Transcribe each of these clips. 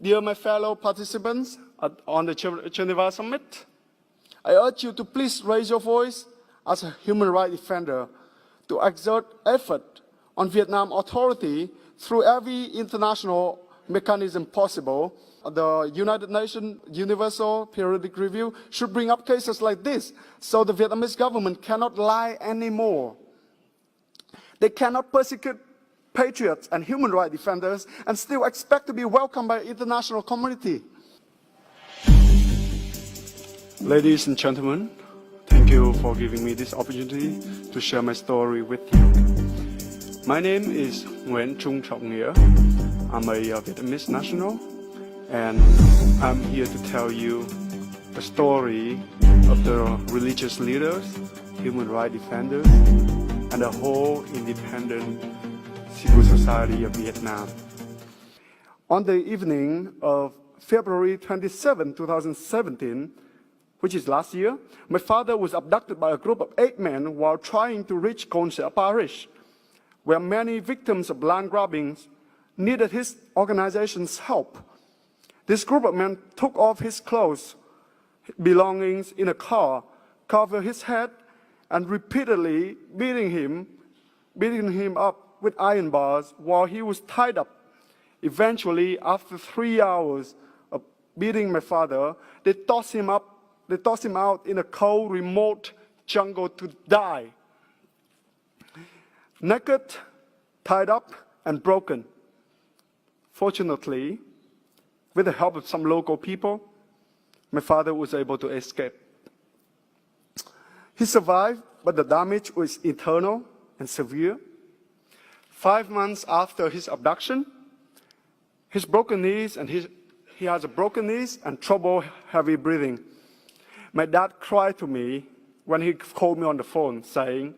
Dear my fellow participants on the Geneva Summit, I urge you to please raise your voice as a human rights defender to exert effort on Vietnam authority through every international mechanism possible. The United Nations Universal Periodic Review should bring up cases like this, so the Vietnamese government cannot lie anymore. They cannot persecute patriots and human rights defenders and still expect to be welcomed by the international community. Ladies and gentlemen, thank you for giving me this opportunity to share my story with you. My name is Nguyễn Trung Trọng Nghĩa. I'm a Vietnamese national, and I'm here to tell you the story of the religious leaders, human rights defenders, and the whole independent civil society of Vietnam. On the evening of February 27, 2017, which is last year, my father was abducted by a group of 8 men while trying to reach Concept Parish, where many victims of land grabbings needed his organization's help. This group of men took off his clothes, belongings in a car, covered his head, and repeatedly beating him up with iron bars while he was tied up. Eventually, after 3 hours of beating my father, they tossed him out in a cold, remote jungle to die. Naked, tied up, and broken. Fortunately, with the help of some local people, my father was able to escape. He survived, but the damage was internal and severe. 5 months after his abduction, he has a broken knees and trouble heavy breathing. My dad cried to me when he called me on the phone saying,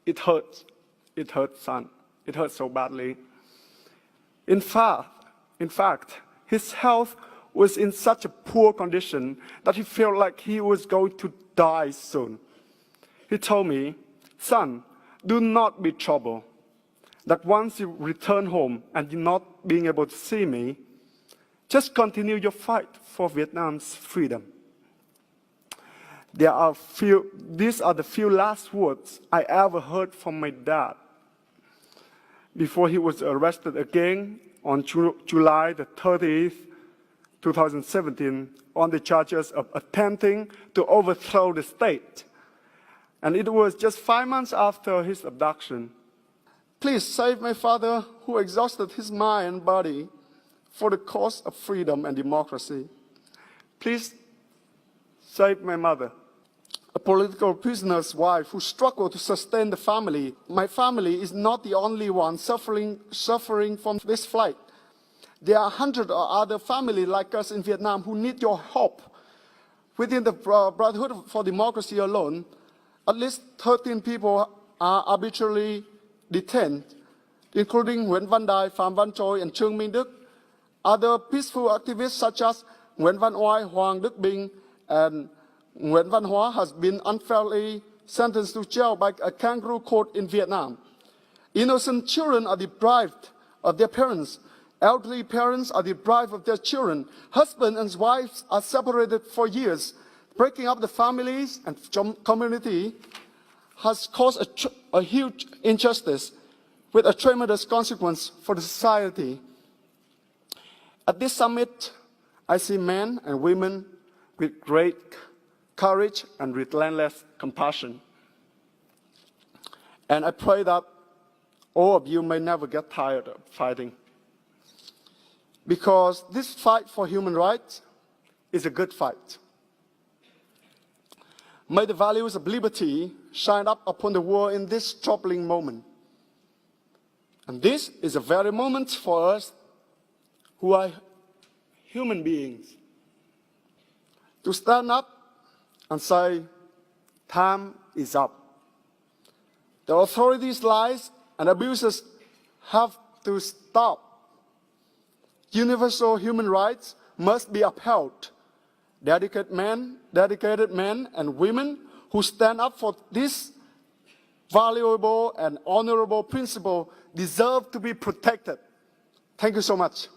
it hurts, son, it hurts so badly. In fact, his health was in such a poor condition that he felt like he was going to die soon. He told me, son, do not be troubled, that once you return home and you're not being able to see me, just continue your fight for Vietnam's freedom. These are the few last words I ever heard from my dad before he was arrested again on July the 30th, 2017, on the charges of attempting to overthrow the state. And it was just 5 months after his abduction. Please save my father, who exhausted his mind and body for the cause of freedom and democracy. Please save my mother, a political prisoner's wife who struggled to sustain the family. My family is not the only one suffering from this flight. There are hundreds of other families like us in Vietnam who need your help. Within the Brotherhood for Democracy alone, at least 13 people are arbitrarily detained, including Nguyễn Văn Đài, Phạm Văn Choi, and Trương Minh Đức. Other peaceful activists such as Nguyễn Văn Oai, Hoàng Đức Bình, and Nguyễn Văn Hóa has been unfairly sentenced to jail by a kangaroo court in Vietnam. Innocent children are deprived of their parents. Elderly parents are deprived of their children. Husbands and wives are separated for years. Breaking up the families and community has caused a huge injustice with a tremendous consequence for the society. At this summit, I see men and women with great courage and relentless compassion. And I pray that all of you may never get tired of fighting. Because this fight for human rights is a good fight. May the values of liberty shine up upon the world in this troubling moment. And this is a very moment for us who are human beings to stand up and say, time is up. The authorities' lies and abuses have to stop. Universal human rights must be upheld. Dedicated men and women who stand up for this valuable and honorable principle deserve to be protected. Thank you so much.